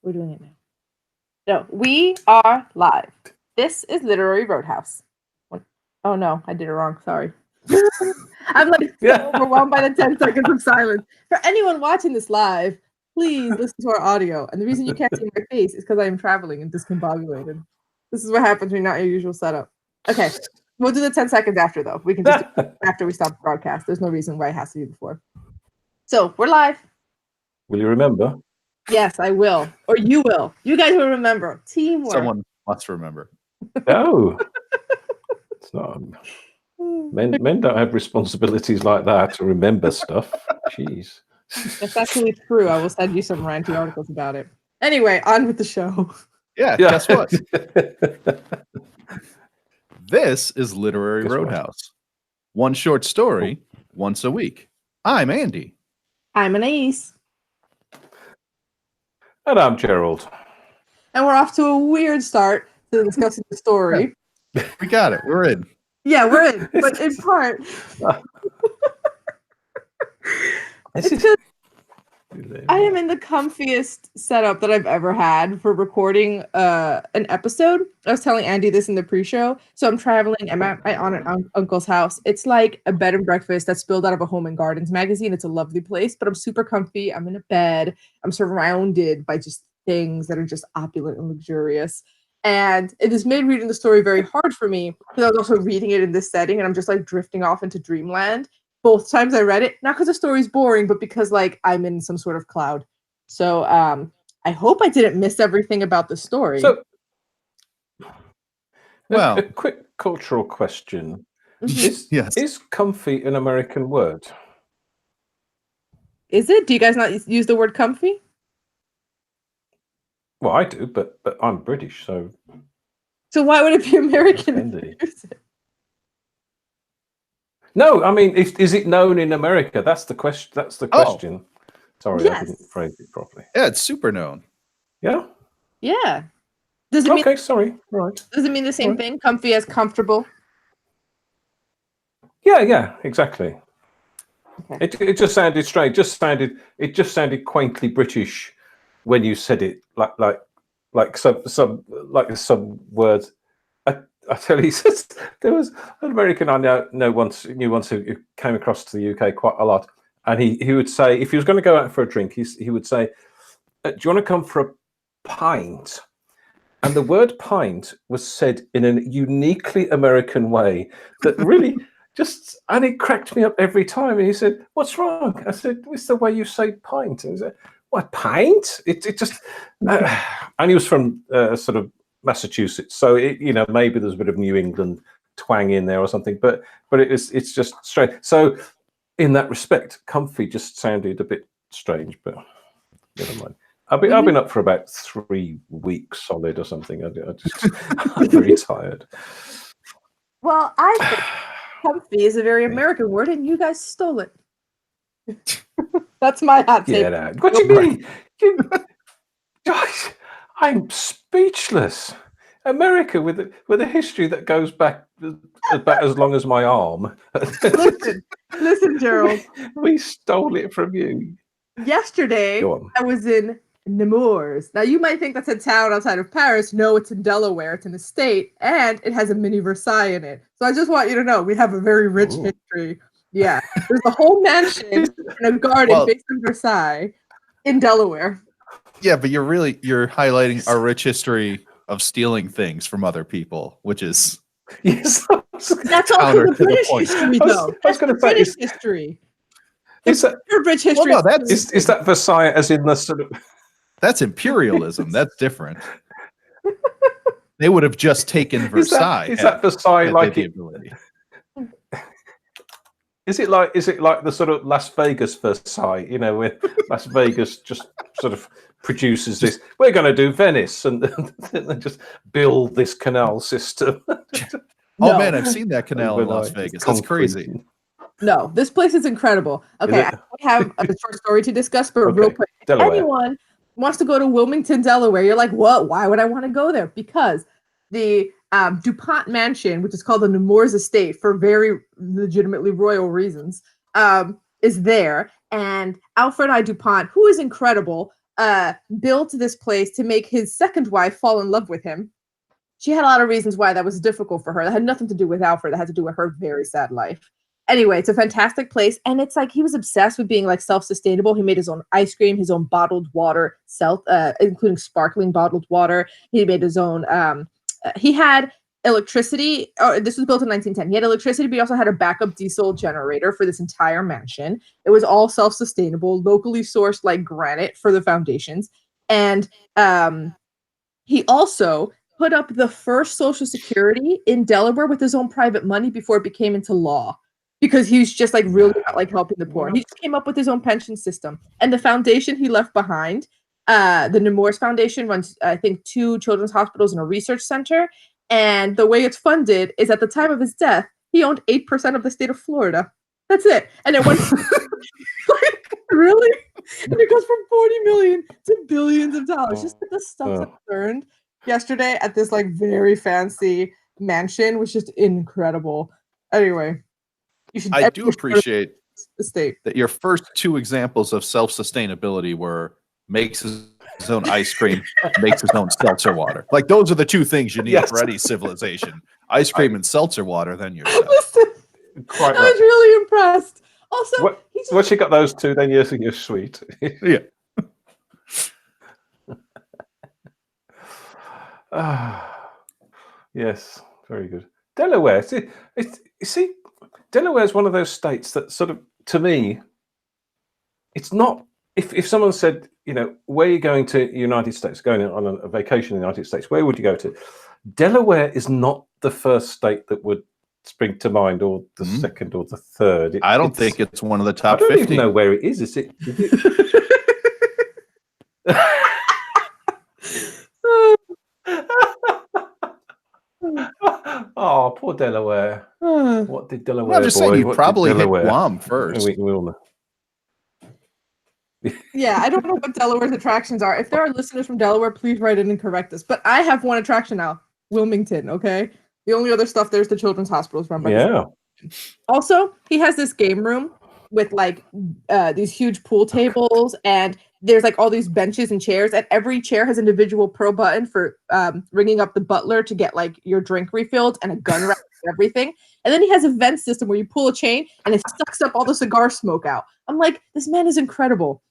We're doing it now. No, we are live. This is Literary Roadhouse. Oh no, I did it wrong. Sorry. I'm like so overwhelmed by the 10 seconds of silence. For anyone watching this live, please listen to our audio. And the reason you can't see my face is because I am traveling and discombobulated. This is what happens when you're not your usual setup. Okay, we'll do the 10 seconds after, though. We can just do it after we stop the broadcast. There's no reason why it has to be before. So we're live. Will you remember? Yes, I will. Or you will. You guys will remember. Teamwork. Someone must remember. No. It's not. Men don't have responsibilities like that to remember stuff. Jeez. If that's really true, I will send you some ranty articles about it. Anyway, on with the show. Yeah. Guess what? This is Literary Roadhouse. One short story once a week. I'm Andy. I'm Anais. And I'm Gerald. And we're off to a weird start to discussing the story. We got it. We're in. Yeah, we're in, but in part. I am in the comfiest setup that I've ever had for recording an episode. I was telling Andy this in the pre-show. So I'm traveling. I'm at my aunt and uncle's house. It's like a bed and breakfast that's spilled out of a Home and Gardens magazine. It's a lovely place, but I'm super comfy. I'm in a bed. I'm surrounded by just things that are just opulent and luxurious. And it has made reading the story very hard for me because I was also reading it in this setting and I'm just like drifting off into dreamland. Both times I read it, not because the story's boring, but because like I'm in some sort of cloud. So I hope I didn't miss everything about the story. So, well, a quick cultural question. Mm-hmm. Is comfy an American word? Is it? Do you guys not use the word comfy? Well, I do, but I'm British, so... So why would it be American? No, I mean, is it known in America? That's the question. That's the question. Sorry, yes. I didn't phrase it properly. Yeah, it's super known. Yeah? Yeah. Does it mean... Okay, sorry. Right. Does it mean the same thing? Comfy as comfortable? Yeah, exactly. Okay. It just sounded strange. It just sounded quaintly British when you said it, like some words. I tell you, there was an American I knew once who came across to the UK quite a lot, and he would say, if he was going to go out for a drink, he would say, "Do you want to come for a pint?" And the word "pint" was said in a uniquely American way that really and it cracked me up every time. And he said, "What's wrong?" I said, "It's the way you say pint." And he said, "What, pint?" It just, and he was from sort of Massachusetts, so maybe there's a bit of New England twang in there or something, but it's just strange. So in that respect, comfy just sounded a bit strange, but never mind. I've been up for about 3 weeks solid or something. I'm very tired. Well, I think comfy is a very American word, and you guys stole it. That's my hot take. Yeah, what do you mean? Guys, I'm speechless. America with a history that goes back about as long as my arm. Listen, Gerald. We stole it from you. Yesterday, I was in Nemours. Now, you might think that's a town outside of Paris. No, it's in Delaware. It's in a state, and it has a mini Versailles in it. So I just want you to know we have a very rich history. Yeah, there's a whole mansion and a garden based in Versailles in Delaware. Yeah, but you're highlighting our rich history of stealing things from other people, which is that's also the British history, though. That's the British history. Is that British history? Well, no, is that Versailles as in the sort of? That's imperialism. That's different. They would have just taken Versailles. Is that Versailles like it? Is it like the sort of Las Vegas Versailles? Where Las Vegas just sort of produces this. We're going to do Venice and then just build this canal system. Oh man, I've seen that canal in Las Vegas. That's crazy. No, this place is incredible. Okay, I have a short story to discuss, but real quick, if anyone wants to go to Wilmington, Delaware, you're like, what? Why would I want to go there? Because the DuPont mansion, which is called the Nemours estate for very legitimately royal reasons, is there. And Alfred I. DuPont, who is incredible, built this place to make his second wife fall in love with him. She had a lot of reasons why that was difficult for her. That had nothing to do with Alfred. That had to do with her very sad life. Anyway, it's a fantastic place. And it's like he was obsessed with being like self-sustainable. He made his own ice cream, his own bottled water, including sparkling bottled water. He made his own, he had electricity. Oh, this was built in 1910. He had electricity, but he also had a backup diesel generator for this entire mansion. It was all self-sustainable, locally sourced like granite for the foundations. And he also put up the first Social Security in Delaware with his own private money before it became into law, because he was just like really not like helping the poor. He just came up with his own pension system. And the foundation he left behind, the Nemours Foundation, runs, I think, 2 children's hospitals and a research center. And the way it's funded is at the time of his death, he owned 8% of the state of Florida. That's it. And it went like, really? And it goes from 40 million to billions of dollars. Just the stuff that learned yesterday at this like very fancy mansion was just incredible. Anyway, I do appreciate that your first 2 examples of self-sustainability were makes his own ice cream, makes his own seltzer water. Like those are the 2 things you need for any civilization: ice cream and seltzer water. Then you're set. Listen, I was really impressed. Also, once you got those 2, then you're sweet. Yeah. Yes, very good. Delaware. See, Delaware is one of those states that sort of, to me, it's not. If someone said, where are you going to United States, going on a vacation in the United States, where would you go to? Delaware is not the first state that would spring to mind, or the second or the third. I don't think it's one of the top 50. I don't even know where it is. Is it? Oh, poor Delaware. What did Delaware? I'm just saying you probably hit Guam first. We all know. Yeah, I don't know what Delaware's attractions are. If there are listeners from Delaware, please write in and correct us. But I have one attraction now, Wilmington, okay? The only other stuff there's the children's hospitals run by. Yeah. Also, he has this game room with like these huge pool tables, and there's like all these benches and chairs, and every chair has an individual pro button for ringing up the butler to get like your drink refilled, and a gun rack and everything. And then he has a vent system where you pull a chain and it sucks up all the cigar smoke out. I'm like, this man is incredible.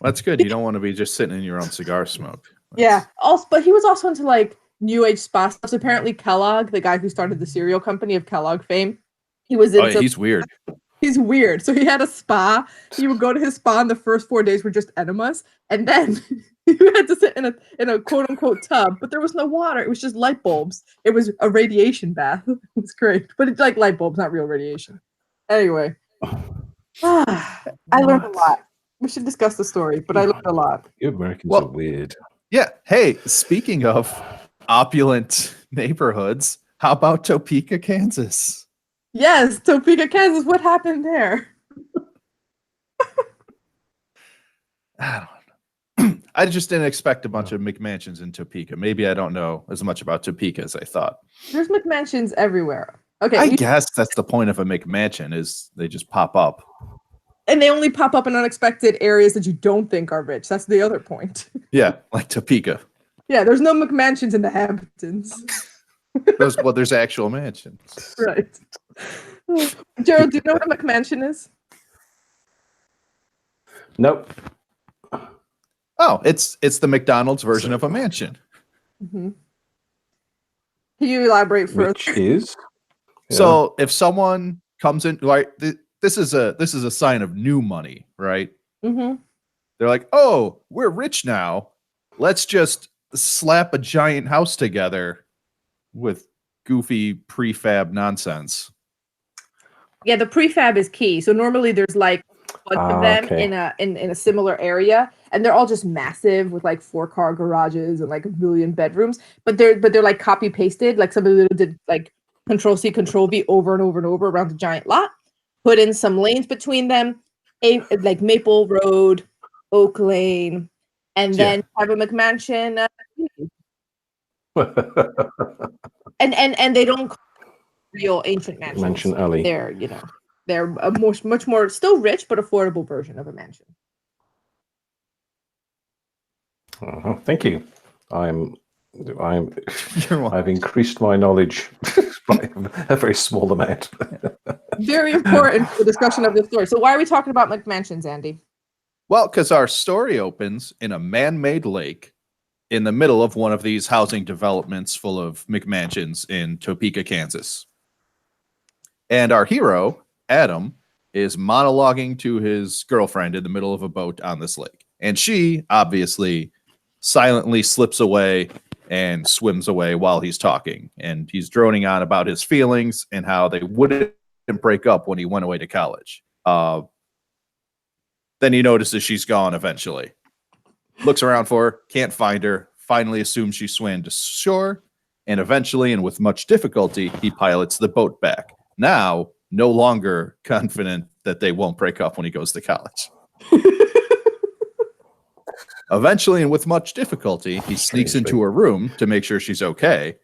That's good. You don't want to be just sitting in your own cigar smoke. Yeah. Also, but he was also into like new age spa stuff. So apparently Kellogg, the guy who started the cereal company of Kellogg fame, he was into. Oh, yeah, he's weird. He's weird. So he had a spa. He would go to his spa, and the first 4 days were just enemas, and then you had to sit in a quote unquote tub, but there was no water. It was just light bulbs. It was a radiation bath. It was great, but it's like light bulbs, not real radiation. Anyway, I learned a lot. We should discuss the story, but I learned a lot. You Americans are weird. Yeah. Hey, speaking of opulent neighborhoods, how about Topeka, Kansas? Yes, Topeka, Kansas. What happened there? I don't know. I just didn't expect a bunch of McMansions in Topeka. Maybe I don't know as much about Topeka as I thought. There's McMansions everywhere. Okay, I guess that's the point of a McMansion, is they just pop up. And they only pop up in unexpected areas that you don't think are rich. That's the other point. Yeah, like Topeka. Yeah, there's no McMansions in the Hamptons. There's actual mansions. Right. Gerald, do you know what a McMansion is? Nope. Oh, it's the McDonald's version of a mansion. Mm-hmm. Can you elaborate further? Which is? Yeah. So if someone comes in, like this is a sign of new money, right? Mm-hmm. They're like, oh, we're rich now. Let's just slap a giant house together with goofy prefab nonsense. Yeah, the prefab is key. So normally there's like a bunch of them in a similar area, and they're all just massive with like 4-car garages and like a million bedrooms. But they're like copy pasted. Like somebody did like Control-C, Control-V over and over and over around the giant lot. Put in some lanes between them, like Maple Road, Oak Lane, and then have a McMansion. And they don't call real ancient mansions. Mansion Alley. They're a much more still rich but affordable version of a mansion. Thank you. I've You're welcome. increased my knowledge by a very small amount. Very important for the discussion of this story. So why are we talking about McMansions, Andy? Well, because our story opens in a man-made lake in the middle of one of these housing developments full of McMansions in Topeka, Kansas. And our hero, Adam, is monologuing to his girlfriend in the middle of a boat on this lake. And she, obviously, silently slips away and swims away while he's talking. And he's droning on about his feelings and how they wouldn't break up when he went away to college. Then he notices she's gone eventually. Looks around for her, can't find her, finally assumes she swam to shore, and eventually, and with much difficulty, he pilots the boat back. Now, no longer confident that they won't break up when he goes to college. Eventually, and with much difficulty, he sneaks into her room to make sure she's okay,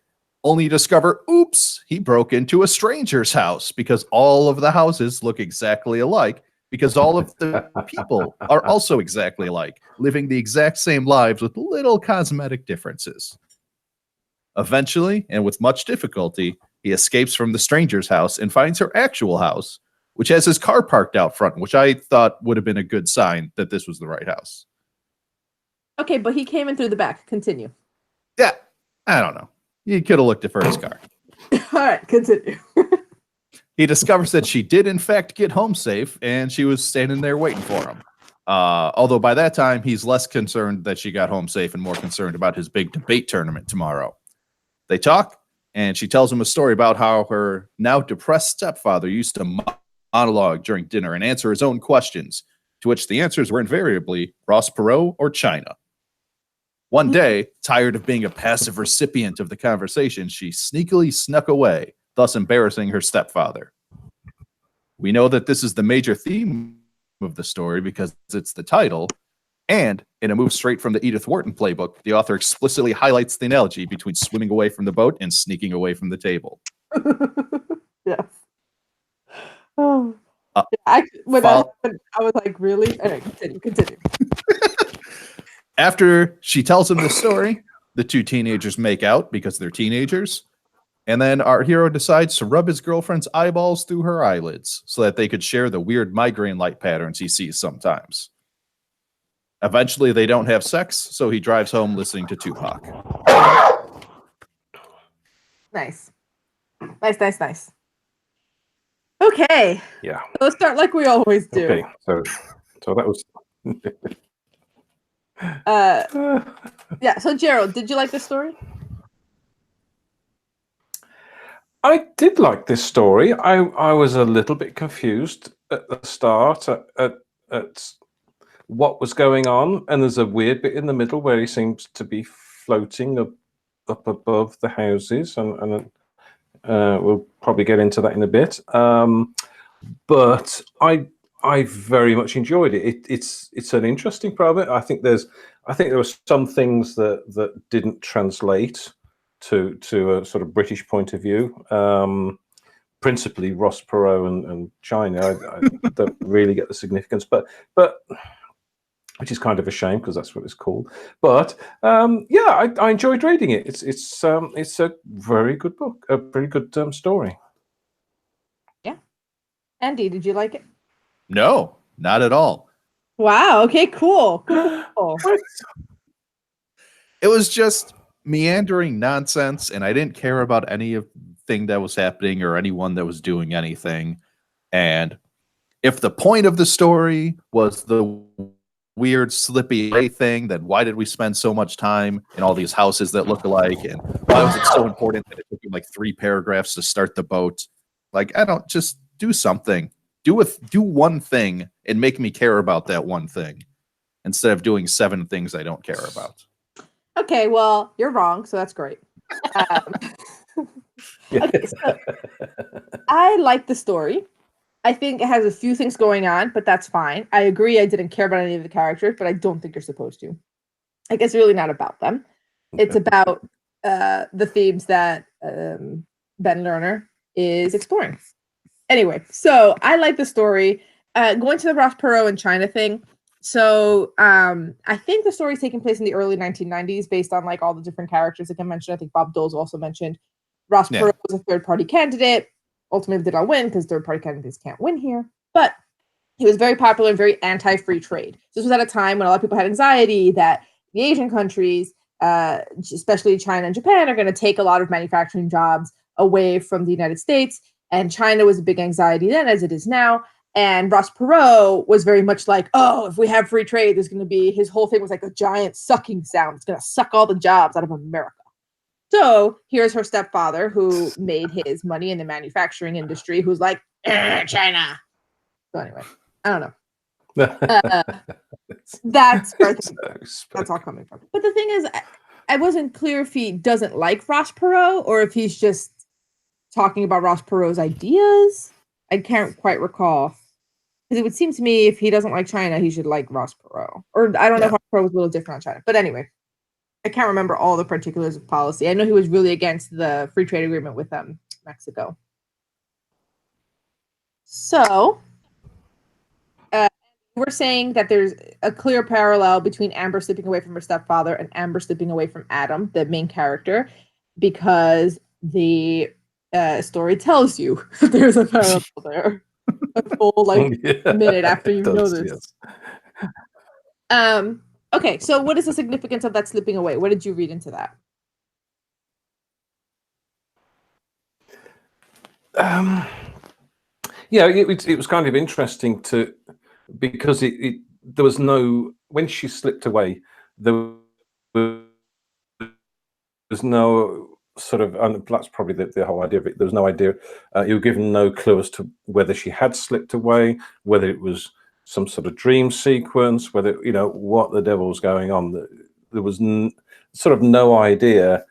only to discover, oops, he broke into a stranger's house because all of the houses look exactly alike, because all of the people are also exactly alike, living the exact same lives with little cosmetic differences. Eventually, and with much difficulty, he escapes from the stranger's house and finds her actual house, which has his car parked out front, which I thought would have been a good sign that this was the right house. Okay, but he came in through the back. Continue. Yeah, I don't know. You could have looked at his car. All right, continue. He discovers that she did, in fact, get home safe, and she was standing there waiting for him. Although by that time, he's less concerned that she got home safe and more concerned about his big debate tournament tomorrow. They talk, and she tells him a story about how her now depressed stepfather used to monologue during dinner and answer his own questions, to which the answers were invariably Ross Perot or China. One day, tired of being a passive recipient of the conversation, she sneakily snuck away, thus embarrassing her stepfather. We know that this is the major theme of the story because it's the title, and in a move straight from the Edith Wharton playbook, the author explicitly highlights the analogy between swimming away from the boat and sneaking away from the table. Yes. Oh. When that happened, I was like, really? All right, continue. After she tells him this story, the two teenagers make out because they're teenagers. And then our hero decides to rub his girlfriend's eyeballs through her eyelids so that they could share the weird migraine light patterns he sees sometimes. Eventually, they don't have sex, so he drives home listening to Tupac. Nice. Okay. Yeah. Let's start like we always do. Okay. So that was. Yeah. So Gerald, did you like this story? I did like this story. I was a little bit confused at the start at what was going on, and there's a weird bit in the middle where he seems to be floating up above the houses, and we'll probably get into that in a bit. But I very much enjoyed it. It's an interesting project. I think there were some things that didn't translate to a sort of British point of view. Principally Ross Perot and China. I don't really get the significance, but which is kind of a shame because that's what it's called. But yeah, I enjoyed reading it. It's a very good book, a pretty good story. Yeah. Andy, did you like it? No, not at all. Wow. Okay. Cool. It was just meandering nonsense, and I didn't care about anything that was happening or anyone that was doing anything. And if the point of the story was the weird slippy thing, then why did we spend so much time in all these houses that look alike? And why was it so important that it took you like 3 paragraphs to start the boat? Like, I don't, just do something. Do one thing and make me care about that one thing instead of doing 7 things I don't care about. Okay, well, you're wrong, so that's great. Okay, so I like the story. I think it has a few things going on, but that's fine. I agree I didn't care about any of the characters, but I don't think you're supposed to. Like, it's really not about them. It's about the themes that Ben Lerner is exploring. Anyway, so I like the story. Going to the Ross Perot and China thing. So I think the story's taking place in the early 1990s based on like all the different characters that I mentioned. I think Bob Dole's also mentioned. Ross Perot was a third-party candidate. Ultimately did not win because third-party candidates can't win here. But he was very popular and very anti-free trade. So this was at a time when a lot of people had anxiety that the Asian countries, especially China and Japan, are going to take a lot of manufacturing jobs away from the United States. And China was a big anxiety then, as it is now. And Ross Perot was very much like, oh, if we have free trade, there's going to be, his whole thing was like a giant sucking sound. It's going to suck all the jobs out of America. So here's her stepfather who made his money in the manufacturing industry, who's like, China. So anyway, I don't know. That's where that's all coming from. But the thing is, I wasn't clear if he doesn't like Ross Perot or if he's just talking about Ross Perot's ideas. I can't quite recall. Because it would seem to me if he doesn't like China, he should like Ross Perot. Or I don't know if Ross Perot was a little different on China. But anyway, I can't remember all the particulars of policy. I know he was really against the free trade agreement with Mexico. So we're saying that there's a clear parallel between Amber slipping away from her stepfather and Amber slipping away from Adam, the main character, because the story tells you that there's a parallel there. A full minute after you know this. Yes. Okay, so what is the significance of that slipping away? What did you read into that? Yeah, it was kind of interesting because there was no, when she slipped away, there was no sort of, and that's probably the whole idea of it. There was no idea. You were given no clue as to whether she had slipped away, whether it was some sort of dream sequence, whether, what the devil was going on. There was sort of no idea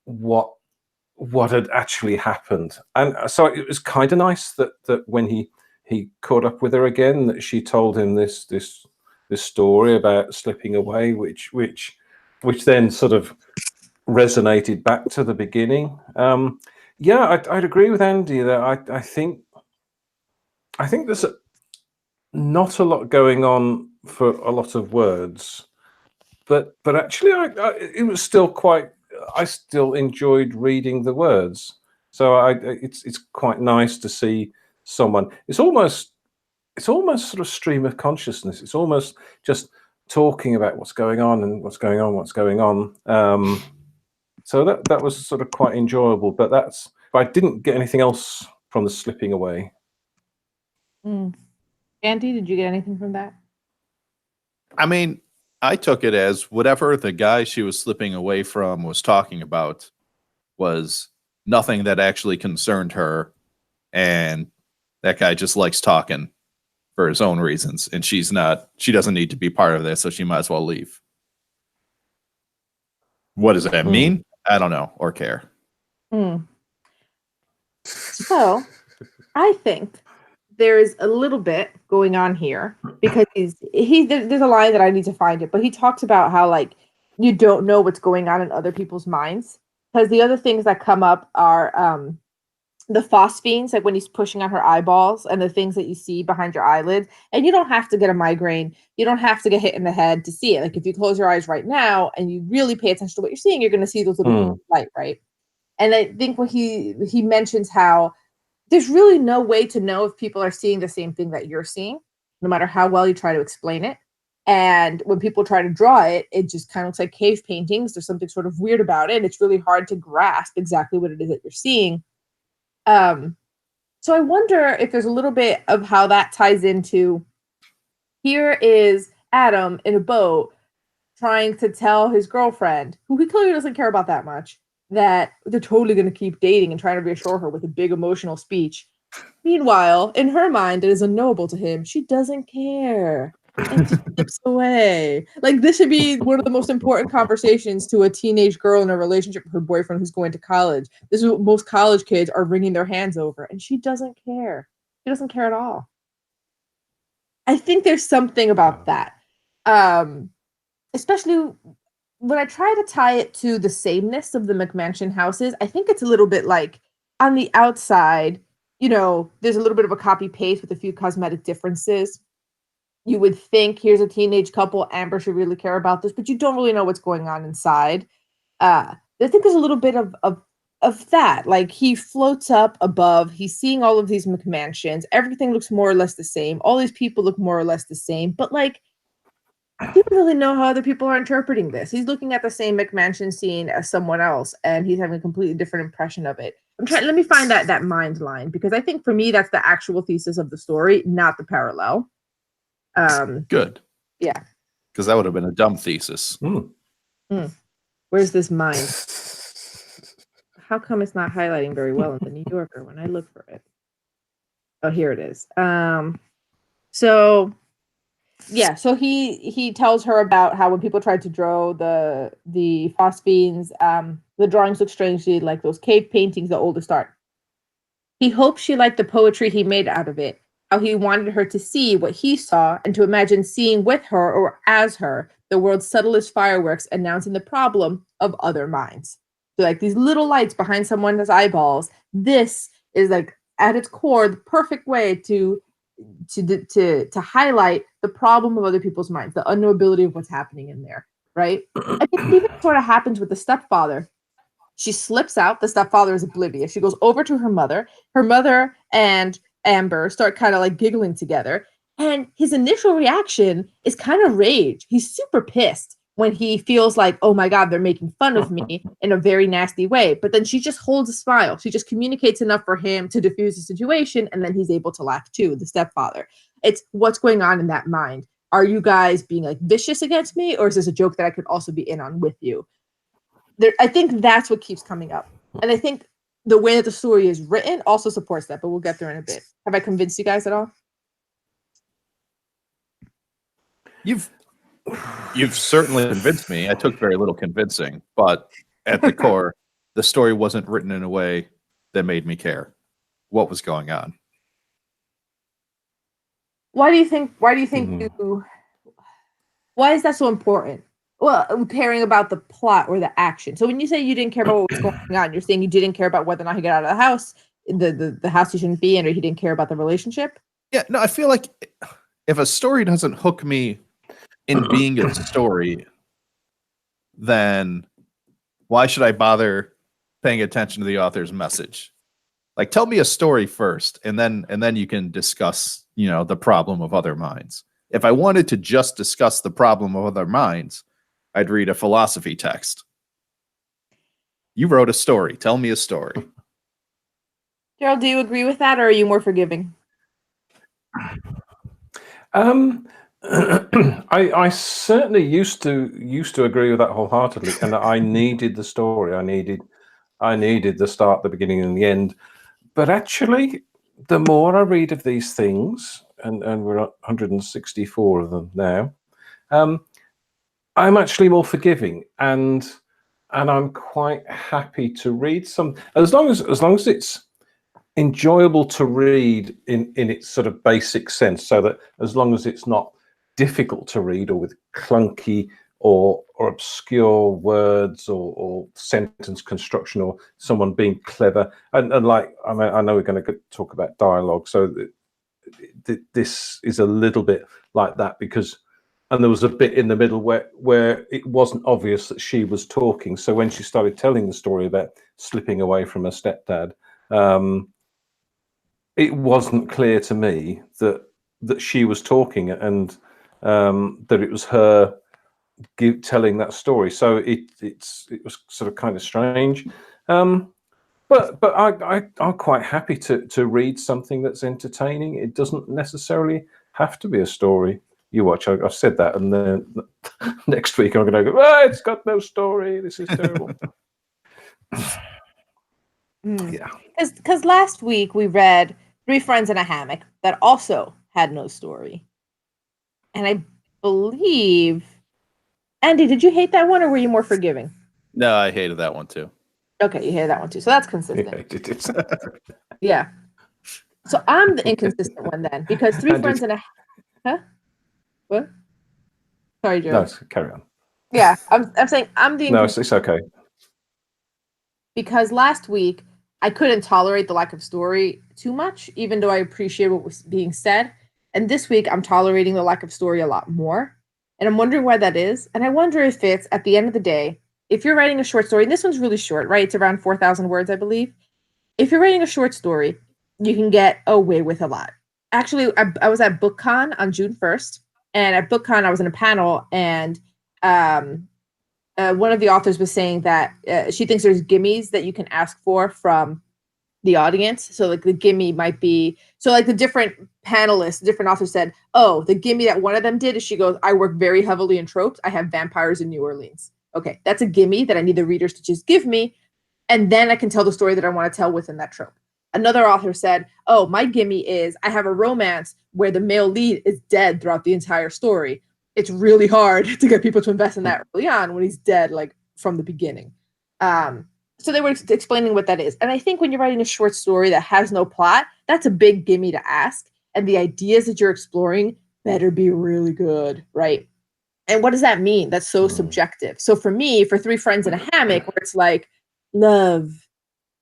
what had actually happened. And so it was kind of nice that when he caught up with her again, that she told him this story about slipping away, which then sort of resonated back to the beginning. I'd agree with Andy that I think there's not a lot going on for a lot of words, but actually it was still quite. I still enjoyed reading the words, so it's quite nice to see someone. It's almost sort of stream of consciousness. It's almost just talking about what's going on and what's going on. So that was sort of quite enjoyable. But I didn't get anything else from the slipping away. Andy, did you get anything from that? I mean, I took it as whatever the guy she was slipping away from was talking about was nothing that actually concerned her. And that guy just likes talking for his own reasons. And she doesn't need to be part of this, so she might as well leave. What does that mean? I don't know or care. So I think there is a little bit going on here because there's a line that I need to find it, but he talks about how like you don't know what's going on in other people's minds, because the other things that come up are the phosphenes, like when he's pushing on her eyeballs and the things that you see behind your eyelids. And you don't have to get a migraine. You don't have to get hit in the head to see it. Like if you close your eyes right now and you really pay attention to what you're seeing, you're going to see those little light, right? And I think when he mentions how there's really no way to know if people are seeing the same thing that you're seeing, no matter how well you try to explain it. And when people try to draw it, it just kind of looks like cave paintings. There's something sort of weird about it. And it's really hard to grasp exactly what it is that you're seeing. So I wonder if there's a little bit of how that ties into, here is Adam in a boat trying to tell his girlfriend, who he clearly doesn't care about that much, that they're totally going to keep dating and trying to reassure her with a big emotional speech. Meanwhile, in her mind, it is unknowable to him. She doesn't care. And she slips away. Like, this should be one of the most important conversations to a teenage girl in a relationship with her boyfriend who's going to college. This is what most college kids are wringing their hands over. And she doesn't care. She doesn't care at all. I think there's something about that. Especially when I try to tie it to the sameness of the McMansion houses, I think it's a little bit like on the outside, there's a little bit of a copy paste with a few cosmetic differences. you would think here's a teenage couple, Amber should really care about this, but you don't really know what's going on inside. I think there's a little bit of that. Like, he floats up above, he's seeing all of these McMansions, everything looks more or less the same, all these people look more or less the same, but like, he doesn't really know how other people are interpreting this. He's looking at the same McMansion scene as someone else, and he's having a completely different impression of it. Let me find that mind line, because I think for me that's the actual thesis of the story, not the parallel. Good. Yeah. Because that would have been a dumb thesis. Where's this mind? How come it's not highlighting very well in the New Yorker when I look for it? Oh, here it is. So he tells her about how when people tried to draw the phosphines, the drawings look strangely like those cave paintings, the oldest art. He hoped she liked the poetry he made out of it, how he wanted her to see what he saw and to imagine seeing with her or as her the world's subtlest fireworks announcing the problem of other minds. So like these little lights behind someone's eyeballs, this is like at its core the perfect way to highlight the problem of other people's minds, the unknowability of what's happening in there, right? I think it even sort of happens with the stepfather. She slips out. The stepfather is oblivious. She goes over to her mother. Her mother and Amber start kind of like giggling together. And his initial reaction is kind of rage. He's super pissed when he feels like, oh my God, they're making fun of me in a very nasty way. But then she just holds a smile. She just communicates enough for him to diffuse the situation. And then he's able to laugh too, the stepfather. It's what's going on in that mind. Are you guys being like vicious against me? Or is this a joke that I could also be in on with you? I think that's what keeps coming up. And I think the way that the story is written also supports that, but we'll get there in a bit. Have I convinced you guys at all? You've certainly convinced me. I took very little convincing, but at the core, the story wasn't written in a way that made me care what was going on. Why do you think why is that so important? Well, caring about the plot or the action. So when you say you didn't care about what was going on, you're saying you didn't care about whether or not he got out of the house, the house he shouldn't be in, or he didn't care about the relationship? Yeah, no, I feel like if a story doesn't hook me in being a story, then why should I bother paying attention to the author's message? Like, tell me a story first, and then you can discuss, the problem of other minds. If I wanted to just discuss the problem of other minds, I'd read a philosophy text. You wrote a story. Tell me a story. Gerald, do you agree with that, or are you more forgiving? I certainly used to agree with that wholeheartedly, and I needed the story. I needed the start, the beginning, and the end. But actually, the more I read of these things, and we're at 164 of them now, I'm actually more forgiving, and I'm quite happy to read some, as long as it's enjoyable to read in its sort of basic sense, so that as long as it's not difficult to read or with clunky or obscure words or sentence construction or someone being clever, and like, I mean, I know we're going to talk about dialogue, so this is a little bit like that, because and there was a bit in the middle where it wasn't obvious that she was talking. So when she started telling the story about slipping away from her stepdad, it wasn't clear to me that she was talking, and that it was her telling that story. So it was sort of kind of strange. But I'm quite happy to read something that's entertaining. It doesn't necessarily have to be a story you watch. I've said that, and then next week I'm going to go, it's got no story. This is terrible. Yeah. Because last week we read 3 Friends in a Hammock that also had no story. And I believe, Andy, did you hate that one, or were you more forgiving? No, I hated that one too. Okay, you hated that one too. So that's consistent. Yeah. So I'm the inconsistent one then, because 3 Friends in a... Huh? What? Sorry, Joe. No, carry on. Yeah, I'm saying I'm the... No, it's okay. Because last week, I couldn't tolerate the lack of story too much, even though I appreciate what was being said. And this week, I'm tolerating the lack of story a lot more. And I'm wondering why that is. And I wonder if it's, at the end of the day, if you're writing a short story, and this one's really short, right? It's around 4,000 words, I believe. If you're writing a short story, you can get away with a lot. Actually, I was at BookCon on June 1st. And at BookCon, I was in a panel, and one of the authors was saying that she thinks there's gimmies that you can ask for from the audience. So like the gimme might be, so like the different panelists, different authors said, oh, the gimme that one of them did is she goes, I work very heavily in tropes. I have vampires in New Orleans. Okay, that's a gimme that I need the readers to just give me. And then I can tell the story that I want to tell within that trope. Another author said, oh, my gimme is I have a romance where the male lead is dead throughout the entire story. It's really hard to get people to invest in that early on when he's dead, like from the beginning. So they were explaining what that is. And I think when you're writing a short story that has no plot, that's a big gimme to ask. And the ideas that you're exploring better be really good, right? And what does that mean? That's so subjective. So for me, for Three Friends in a Hammock, where it's like, love,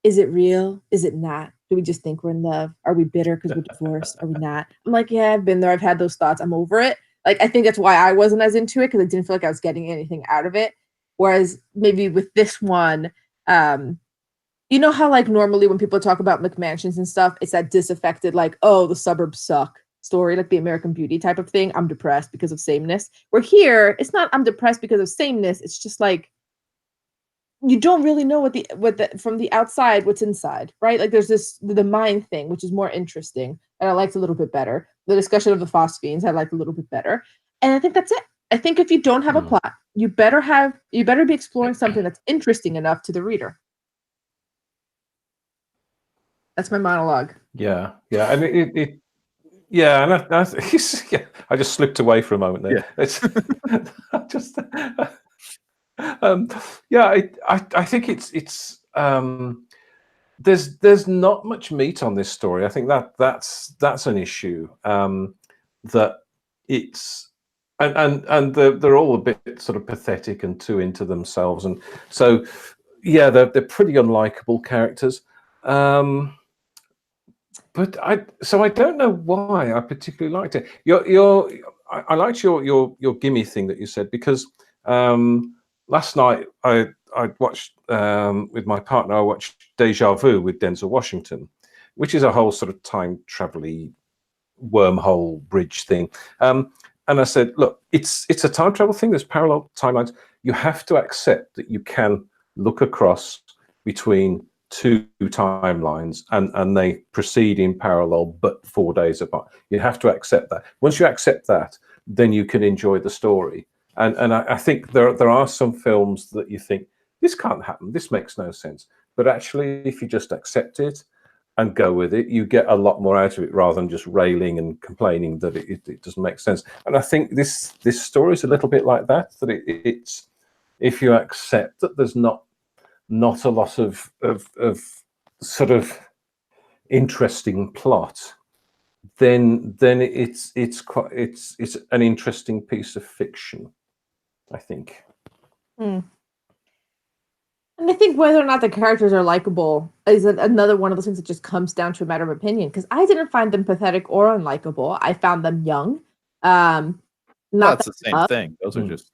is it real? Is it not? Do we just think we're in love? Are we bitter because we're divorced? Are we not? I'm like, yeah, I've been there. I've had those thoughts. I'm over it. Like, I think that's why I wasn't as into it, because I didn't feel like I was getting anything out of it. Whereas maybe with this one, you know how like normally when people talk about McMansions and stuff, it's that disaffected, like, oh, the suburbs suck story, like the American Beauty type of thing. I'm depressed because of sameness. Where here, it's not I'm depressed because of sameness. It's just like you don't really know what the from the outside what's inside, right? Like there's the mind thing, which is more interesting, and I liked a little bit better. The discussion of the phosphenes I liked a little bit better, and I think that's it. I think if you don't have a plot, you better be exploring something that's interesting enough to the reader. That's my monologue. Yeah, and I just slipped away for a moment there. Yeah. It's I think it's there's not much meat on this story. I think that's an issue. That it's and they're all a bit sort of pathetic and too into themselves, and so yeah, they're pretty unlikable characters. But I don't know why I particularly liked it. I liked your gimme thing that you said, because last night I watched with my partner. I watched Deja Vu with Denzel Washington, which is a whole sort of time travel-y wormhole bridge thing. And I said, look, it's a time travel thing. There's parallel timelines. You have to accept that you can look across between two timelines and they proceed in parallel but 4 days apart. You have to accept that. Once you accept that, then you can enjoy the story. And I think there are some films that you think, this can't happen, this makes no sense. But actually, if you just accept it and go with it, you get a lot more out of it, rather than just railing and complaining that it doesn't make sense. And I think this story is a little bit like that, it's if you accept that there's not a lot of sort of interesting plot, then it's an interesting piece of fiction, I think. And I think whether or not the characters are likable is another one of those things that just comes down to a matter of opinion, because I didn't find them pathetic or unlikable. I found them young. Not that's the same thing. Those are just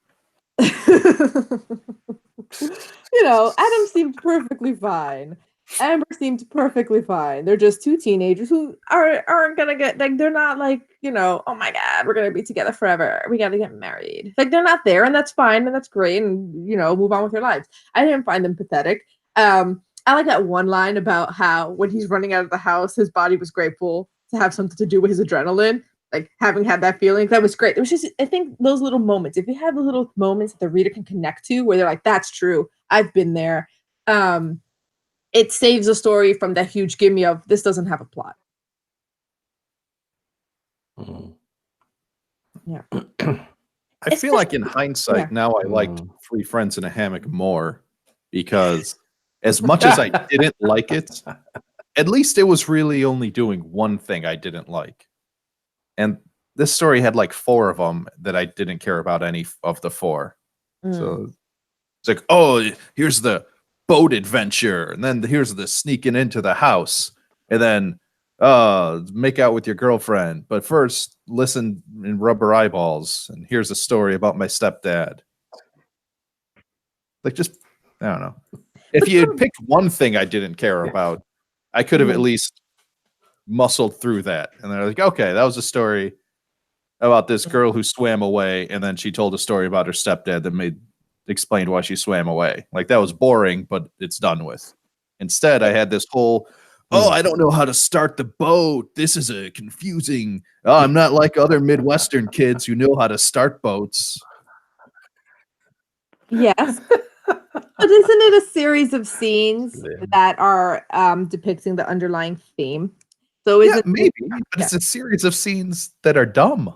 you know, Adam seemed perfectly fine. Amber seemed perfectly fine. They're just two teenagers who aren't gonna get, like, they're not like, you know, oh my god, we're gonna be together forever, we gotta get married. Like, they're not there, and that's fine, and that's great, and you know, move on with your lives. I didn't find them pathetic. I like that one line about how when he's running out of the house, his body was grateful to have something to do with his adrenaline. Like, having had that feeling, that was great. It was just, I think those little moments, if you have the little moments that the reader can connect to, where they're like, that's true, I've been there, it saves a story from that huge gimme of this doesn't have a plot. Yeah. I feel like in hindsight, now I liked Three Friends in a Hammock more, because as much as I didn't like it, at least it was really only doing one thing I didn't like. And this story had like 4 of them that I didn't care about any of the 4. So it's like, oh, here's the boat adventure, and then here's the sneaking into the house, and then make out with your girlfriend, but first listen and rub her eyeballs. And here's a story about my stepdad. Like, just, I don't know. If you had picked one thing I didn't care about, I could have at least muscled through that. And they're like, okay, that was a story about this girl who swam away, and then she told a story about her stepdad that explained why she swam away. Like, that was boring, but it's done with. Instead, I had this whole, I don't know how to start the boat. This is a confusing. Oh, I'm not like other Midwestern kids who know how to start boats. Yes. But isn't it a series of scenes that are depicting the underlying theme? So maybe, but it's a series of scenes that are dumb.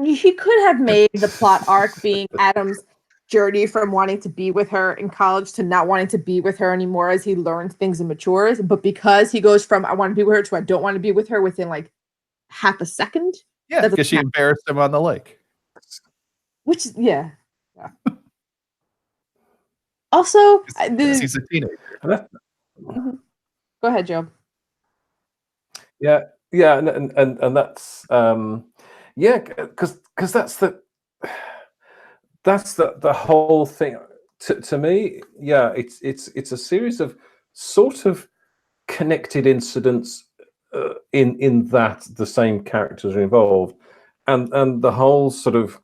He could have made the plot arc being Adam's journey from wanting to be with her in college to not wanting to be with her anymore as he learns things and matures. But because he goes from I want to be with her to I don't want to be with her within like half a second. Yeah, because she embarrassed him on the lake. Which, yeah. Also, he's a teenager. Go ahead, Joe. Yeah, and that's because that's the whole thing. To me, it's a series of sort of connected incidents in that the same characters are involved, and the whole sort of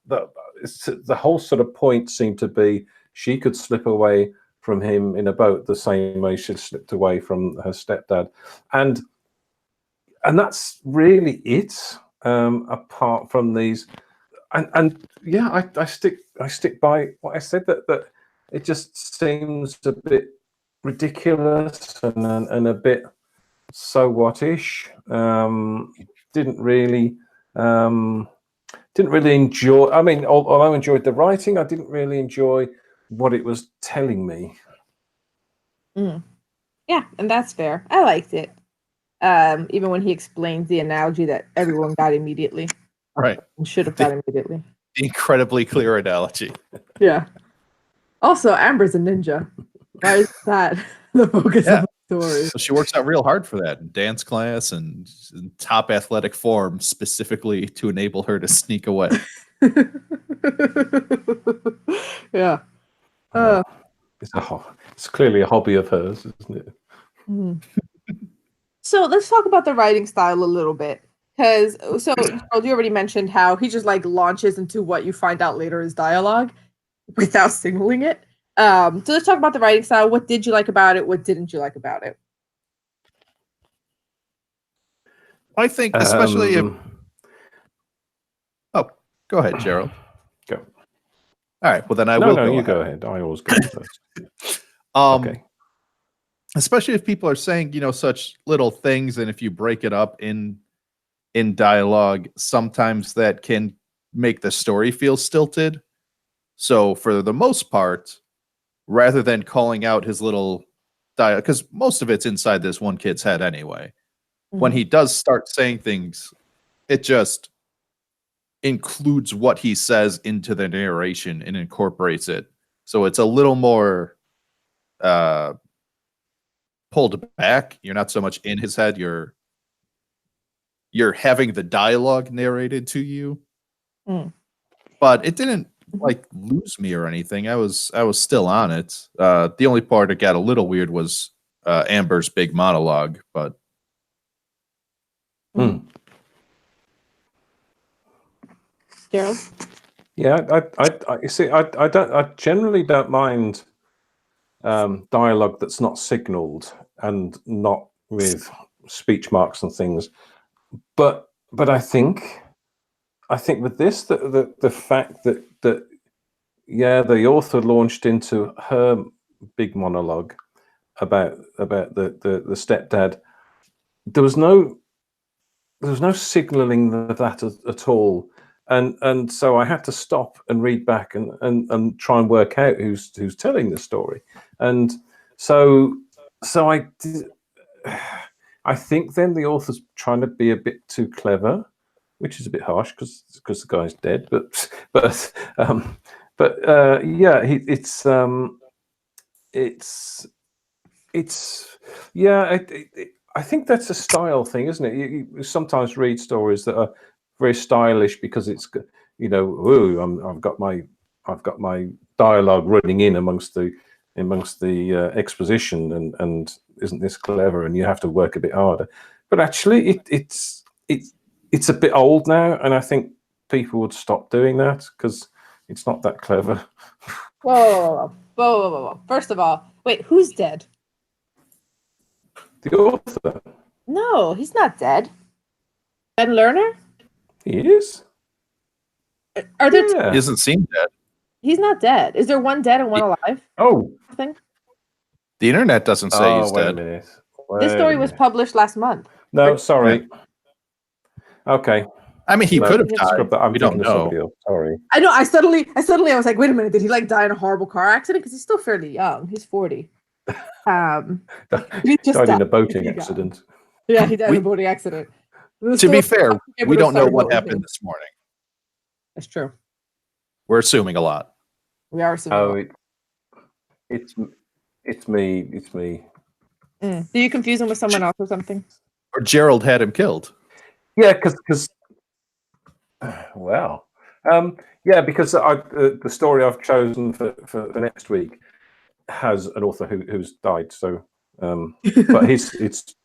the whole sort of point seemed to be she could slip away from him in a boat the same way she slipped away from her stepdad, and that's really it. Apart from these, and yeah, I stick by what I said, that it just seems a bit ridiculous and a bit so what-ish. Didn't really enjoy. I mean, although I enjoyed the writing, I didn't really enjoy what it was telling me. Yeah, and that's fair. I liked it. Even when he explains the analogy that everyone got immediately. Right. And should have got immediately. Incredibly clear analogy. Yeah. Also, Amber's a ninja. Why is that the focus of the story? So she works out real hard for that in dance class and in top athletic form, specifically to enable her to sneak away. Yeah. It's clearly a hobby of hers, isn't it? Mm-hmm. So let's talk about the writing style a little bit. Because, you already mentioned how he just like launches into what you find out later is dialogue without signaling it. So let's talk about the writing style. What did you like about it? What didn't you like about it? I think especially if... Oh, go ahead, Gerald. Go. All right, well then I will go you ahead. go ahead. I always go first. Okay. Especially if people are saying, such little things, and if you break it up in dialogue, sometimes that can make the story feel stilted. So for the most part, rather than calling out his little dialogue, because most of it's inside this one kid's head anyway, when he does start saying things, it just includes what he says into the narration and incorporates it. So it's a little more pulled back. You're not so much in his head. You're having the dialogue narrated to you. But it didn't like lose me or anything. I was still on it. The only part that got a little weird was Amber's big monologue, but Gerald? Yeah, I see. I generally don't mind dialogue that's not signaled and not with speech marks and things. But I think with this, the fact that the author launched into her big monologue about the stepdad, there was no signaling that at all. And so I had to stop and read back and try and work out who's telling the story. And so I think then the author's trying to be a bit too clever, which is a bit harsh because the guy's dead. But yeah, it's I think that's a style thing, isn't it? You sometimes read stories that are very stylish because it's, ooh, I've got my dialogue running in amongst the exposition, and isn't this clever? And you have to work a bit harder. But actually, it's a bit old now, and I think people would stop doing that because it's not that clever. Whoa. First of all, wait, who's dead? The author. No, he's not dead. Ben Lerner? He is. Are there? He doesn't seem dead. He's not dead. Is there one dead and one alive? Oh, I think. The internet doesn't say he's wait dead. a minute. This story was published last month. No, sorry. Okay. I mean, he could have died. I'm we don't thinking of know. somebody else. Sorry. I know. I suddenly was like, wait a minute, did he like die in a horrible car accident? Because he's still fairly young. He's 40. He just died in a boating accident. Yeah, he died in a boating accident. To be fair, we don't know what happened this morning. That's true. We're assuming a lot. We are assuming. It's me. It's me. Do you confuse him with someone else or something? Or Gerald had him killed. Yeah, because because the story I've chosen for next week has an author who's died. So, but it's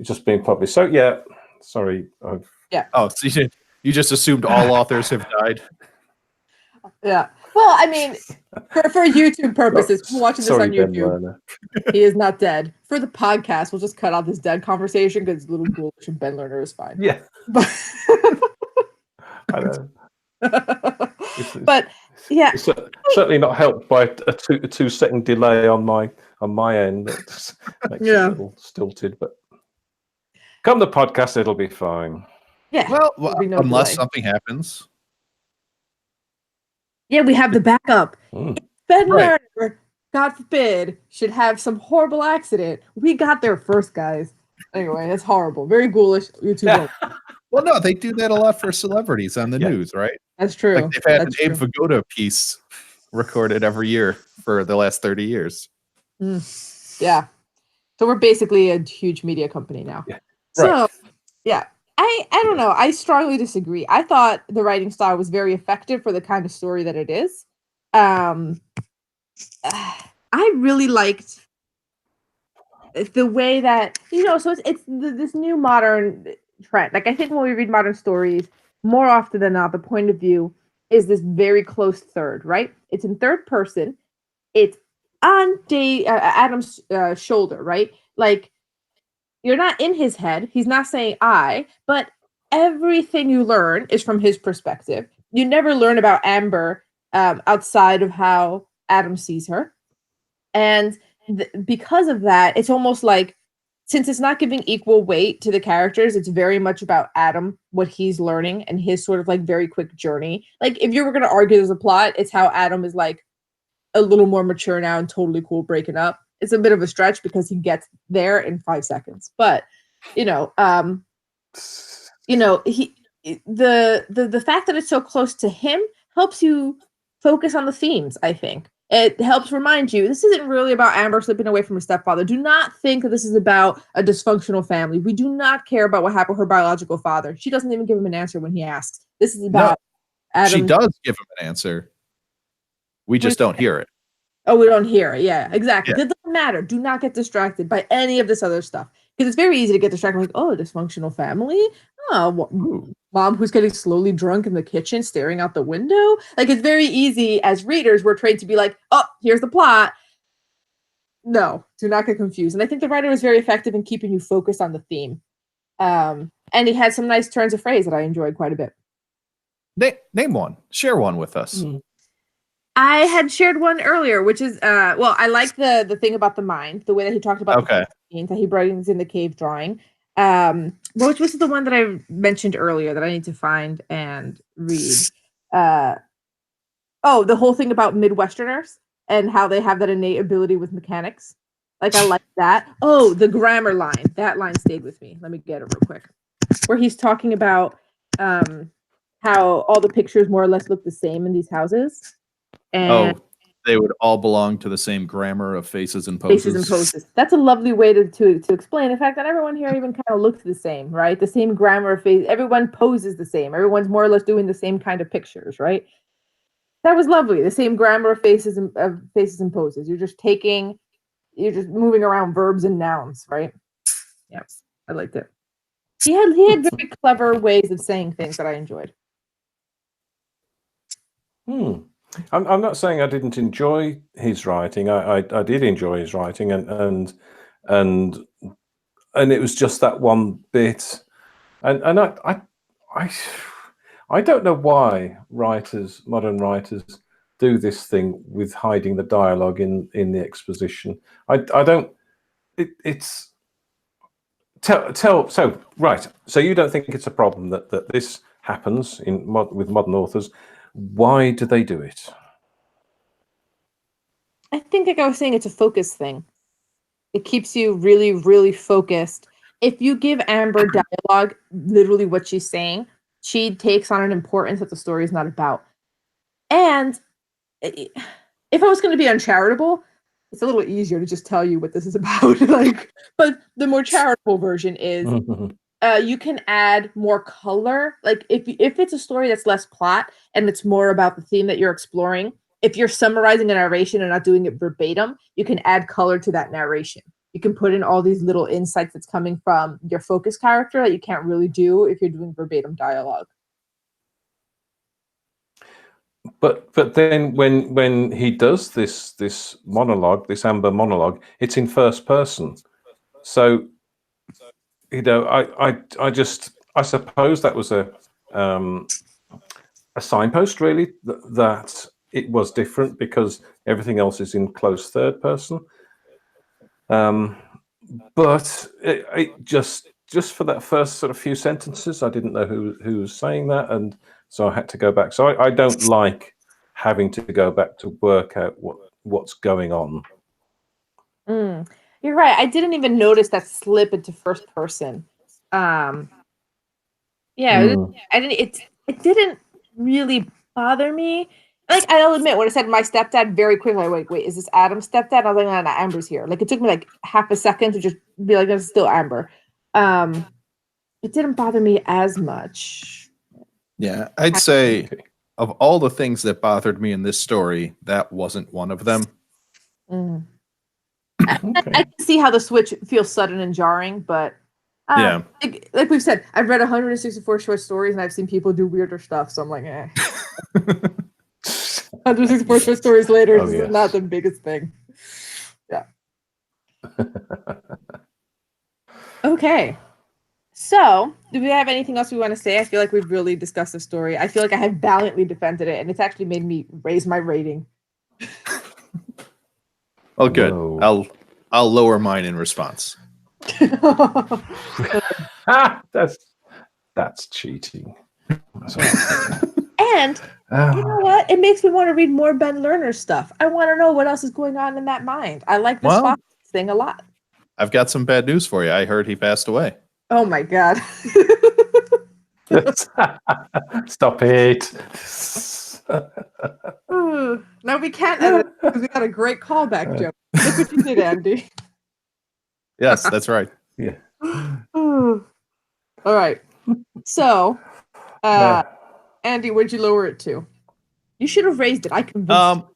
just being published. So yeah, sorry. Oh, so you just assumed all authors have died. Yeah. Well, I mean, for YouTube purposes, we're watching this on YouTube. He is not dead. For the podcast, we'll just cut out this dead conversation because it's a little ghoulish and Ben Lerner is fine. Yeah. But I know. But yeah, it's certainly not helped by a 2-second delay on my end. That makes it a little stilted, but come the podcast, it'll be fine. Yeah. Well, unless something happens. Yeah, we have the backup. Mm. Ben Lerner, God forbid, should have some horrible accident. We got there first, guys. Anyway, that's horrible. Very ghoulish. YouTube. Well, no, they do that a lot for celebrities on the news, right? That's true. Like they've had an Abe Vigoda piece recorded every year for the last 30 years. Yeah. So we're basically a huge media company now. Yeah. So, yeah. I don't know. I strongly disagree. I thought the writing style was very effective for the kind of story that it is. I really liked the way that, so it's this new modern trend. Like, I think when we read modern stories, more often than not, the point of view is this very close third, right? It's in third person. It's on Adam's shoulder, right? Like, you're not in his head. He's not saying I, but everything you learn is from his perspective. You never learn about Amber outside of how Adam sees her. And because of that, it's almost like, since it's not giving equal weight to the characters, it's very much about Adam, what he's learning, and his sort of like very quick journey. Like, if you were going to argue there's a plot, it's how Adam is like a little more mature now and totally cool breaking up. It's a bit of a stretch because he gets there in 5 seconds. But, the fact that it's so close to him helps you focus on the themes, I think. It helps remind you, this isn't really about Amber slipping away from her stepfather. Do not think that this is about a dysfunctional family. We do not care about what happened to her biological father. She doesn't even give him an answer when he asks. This is about Adam. She does give him an answer. We just don't hear it. Oh, we don't hear it. Yeah, exactly. Yeah. It doesn't matter. Do not get distracted by any of this other stuff. Because it's very easy to get distracted. Like, oh, dysfunctional family. Oh, mom who's getting slowly drunk in the kitchen, staring out the window. Like, it's very easy as readers. We're trained to be like, oh, here's the plot. No, do not get confused. And I think the writer was very effective in keeping you focused on the theme. And he had some nice turns of phrase that I enjoyed quite a bit. Name one. Share one with us. I had shared one earlier, which is, I like the thing about the mind, the way that he talked about the scenes that he brings in the cave drawing. Which was the one that I mentioned earlier that I need to find and read. The whole thing about Midwesterners and how they have that innate ability with mechanics. Like, I like that. Oh, the grammar line. That line stayed with me. Let me get it real quick. Where he's talking about how all the pictures more or less look the same in these houses. And they would all belong to the same grammar of faces and poses. Faces and poses. That's a lovely way to explain the fact that everyone here even kind of looks the same, right? The same grammar of face. Everyone poses the same. Everyone's more or less doing the same kind of pictures, right? That was lovely. The same grammar of faces and poses. You're just moving around verbs and nouns, right? Yeah, I liked it. He had very clever ways of saying things that I enjoyed. I'm not saying I didn't enjoy his writing. I did enjoy his writing, and it was just that one bit, and I don't know why modern writers do this thing with hiding the dialogue in the exposition. I don't. It's so right. So you don't think it's a problem that this happens with modern authors? Why do they do it? I think, like I was saying, it's a focus thing. It keeps you really, really focused. If you give Amber dialogue, literally what she's saying, she takes on an importance that the story is not about. And if I was going to be uncharitable, it's a little easier to just tell you what this is about. But the more charitable version is you can add more color. Like if it's a story that's less plot and it's more about the theme that you're exploring, if you're summarizing a narration and not doing it verbatim, you can add color to that narration. You can put in all these little insights that's coming from your focus character that you can't really do if you're doing verbatim dialogue. But then when he does this monologue, this Amber monologue, it's in first person. So I suppose that was a signpost, really, that it was different because everything else is in close third person. But it just for that first sort of few sentences, I didn't know who was saying that, and so I had to go back. So I don't like having to go back to work out what's going on. You're right. I didn't even notice that slip into first person. I didn't. It didn't really bother me. Like, I'll admit, when I said my stepdad, very quickly, I wait, is this Adam's stepdad? I was like, no, Amber's here. Like, it took me like half a second to just be like, that's still Amber. It didn't bother me as much. Yeah, I'd say of all the things that bothered me in this story, that wasn't one of them. I can see how the switch feels sudden and jarring, but yeah, like we've said, I've read 164 short stories and I've seen people do weirder stuff, so I'm like, 164 short stories later, this is not the biggest thing. Yeah. Okay. So, do we have anything else we want to say? I feel like we've really discussed the story. I feel like I have valiantly defended it, and it's actually made me raise my rating. Oh, good. Whoa. I'll lower mine in response. That's cheating. And you know what? It makes me want to read more Ben Lerner stuff. I want to know what else is going on in that mind. I like this thing a lot. I've got some bad news for you. I heard he passed away. Oh my God. Stop it. No, we can't edit because we got a great callback joke. Look what you did, Andy. Yes, that's right. Yeah. All right. So, Andy, where'd you lower it to? You should have raised it. I convinced you.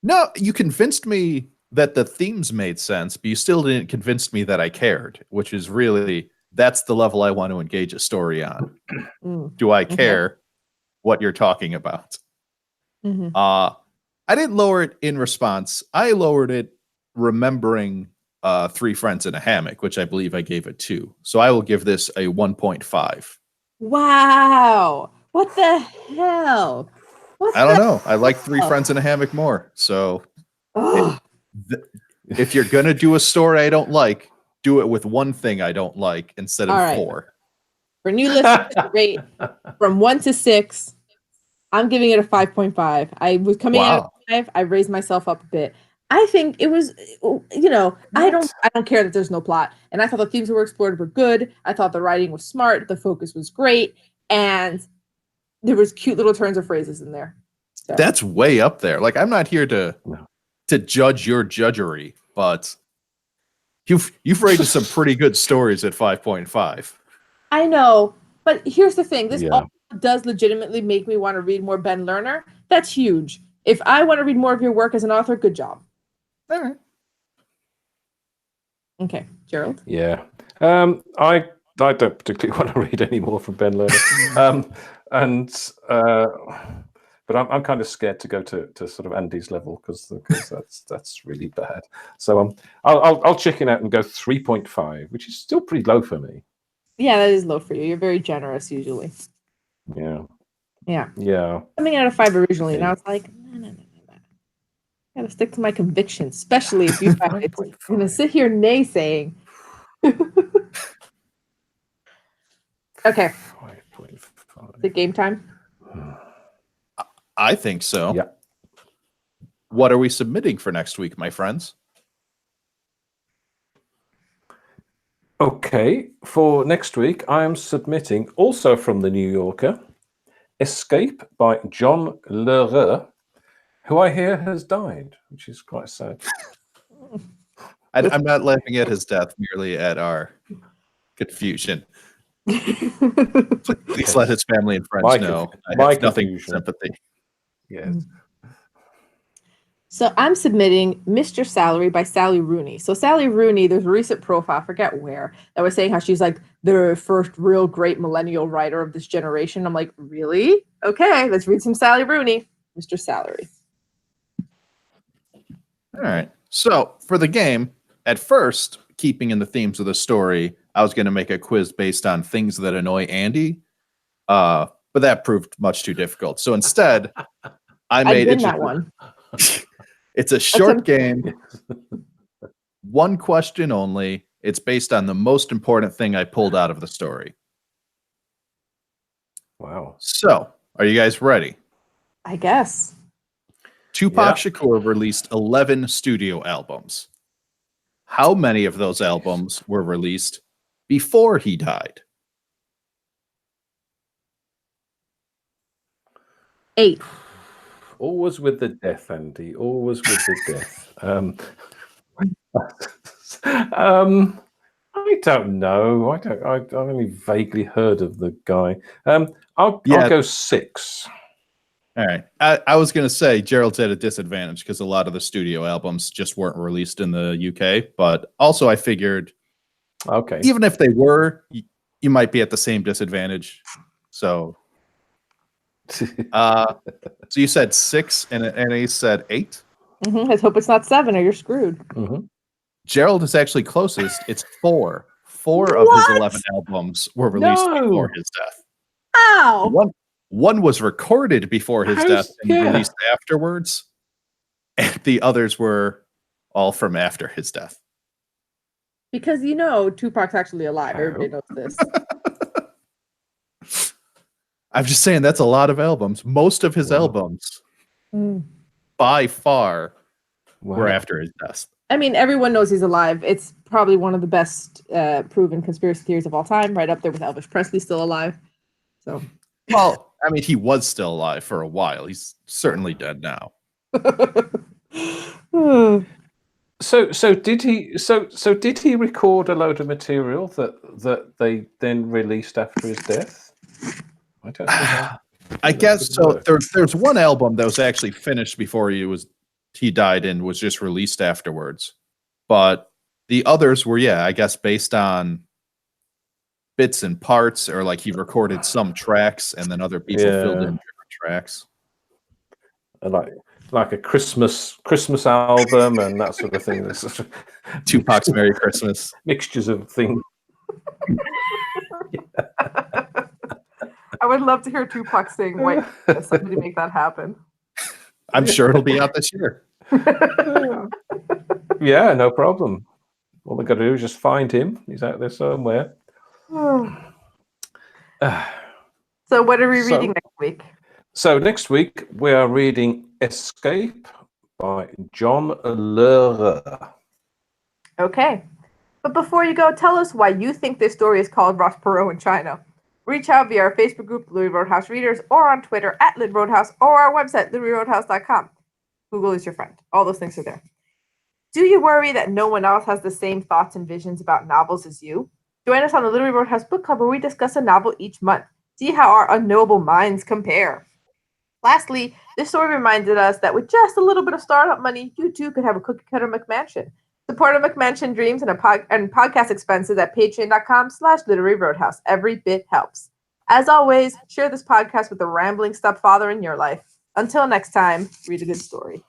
No, you convinced me that the themes made sense, but you still didn't convince me that I cared, which is really, that's the level I want to engage a story on. Do I care what you're talking about? I didn't lower it in response. I lowered it remembering Three Friends in a Hammock, which I believe I gave a 2. So I will give this a 1.5. Wow. What the hell? I don't know. I like Three Friends in a Hammock more. So if you're going to do a story I don't like, do it with one thing I don't like instead of 4. For new listeners, rate from 1 to 6. I'm giving it a 5.5. I was coming in at 5. I raised myself up a bit. I think it was, I don't care that there's no plot. And I thought the themes that were explored were good. I thought the writing was smart. The focus was great. And there was cute little turns of phrases in there. So. That's way up there. Like, I'm not here to judge your judgery, but you've rated some pretty good stories at 5.5. I know, but here's the thing. This also does legitimately make me want to read more Ben Lerner. That's huge. If I want to read more of your work as an author, good job. All right. Okay, Gerald? Yeah. I don't particularly want to read any more from Ben Lerner. But I'm kind of scared to go to sort of Andy's level because that's really bad. So I'll chicken out and go 3.5, which is still pretty low for me. Yeah, that is low for you. You're very generous usually. Yeah. Yeah. Coming out of 5 originally, now it's like, no. I gotta stick to my convictions, especially if you find it's gonna sit here naysaying. Okay. 5.5. Is it game time? I think so. Yeah. What are we submitting for next week, my friends? Okay, for next week, I am submitting, also from the New Yorker, Escape by John Lerner, who I hear has died, which is quite sad. I'm not laughing at his death, merely at our confusion. Please let his family and friends know. I have nothing but sympathy. Yes. So I'm submitting Mr. Salary by Sally Rooney. So Sally Rooney, there's a recent profile, I forget where, that was saying how she's like the first real great millennial writer of this generation. I'm like, really? Okay, let's read some Sally Rooney. Mr. Salary. All right. So for the game, at first, keeping in the themes of the story, I was going to make a quiz based on things that annoy Andy, but that proved much too difficult. So instead, I made it that one. It's a short game, one question only. It's based on the most important thing I pulled out of the story. Wow. So, are you guys ready? I guess. Tupac Shakur released 11 studio albums. How many of those albums were released before he died? 8. Always with the death, Andy. Always with the death. I don't know. I only vaguely heard of the guy. I'll go 6. All right. I was going to say Gerald's at a disadvantage because a lot of the studio albums just weren't released in the UK. But also I figured, even if they were, you might be at the same disadvantage. So, so you said 6 and he said 8? Let's hope it's not 7 or you're screwed. Gerald is actually closest. It's 4. 4 of his 11 albums were released before his death. Ow! One was recorded before his death and released afterwards, and the others were all from after his death. Because Tupac's actually alive. Everybody knows this. I'm just saying that's a lot of albums. Most of his albums, by far, were after his death. I mean, everyone knows he's alive. It's probably one of the best proven conspiracy theories of all time, right up there with Elvis Presley still alive. So, well, I mean, he was still alive for a while. He's certainly dead now. So did he? So did he record a load of material that they then released after his death? I don't know. I guess so. There's one album that was actually finished before he died and was just released afterwards. But the others were, I guess, based on bits and parts, or like he recorded some tracks and then other people filled in different tracks. Like a Christmas album and that sort of thing. Tupac's Merry Christmas. Mixtures of things. I would love to hear Tupac sing White. Somebody make that happen. I'm sure it'll be out this year. Yeah, no problem. All they got to do is just find him. He's out there somewhere. So what are we reading next week? So next week we are reading Escape by John Lerner. Okay. But before you go, tell us why you think this story is called Ross Perot in China. Reach out via our Facebook group, Louis Roadhouse Readers, or on Twitter at Lit Roadhouse, or our website, louisroadhouse.com. Google is your friend. All those links are there. Do you worry that no one else has the same thoughts and visions about novels as you? Join us on the Literary Roadhouse Book Club, where we discuss a novel each month. See how our unknowable minds compare. Lastly, this story reminded us that with just a little bit of startup money, you too could have a cookie-cutter McMansion. Support a McMansion dreams and podcast expenses at patreon.com/Literary Roadhouse. Every bit helps. As always, share this podcast with the rambling stepfather in your life. Until next time, read a good story.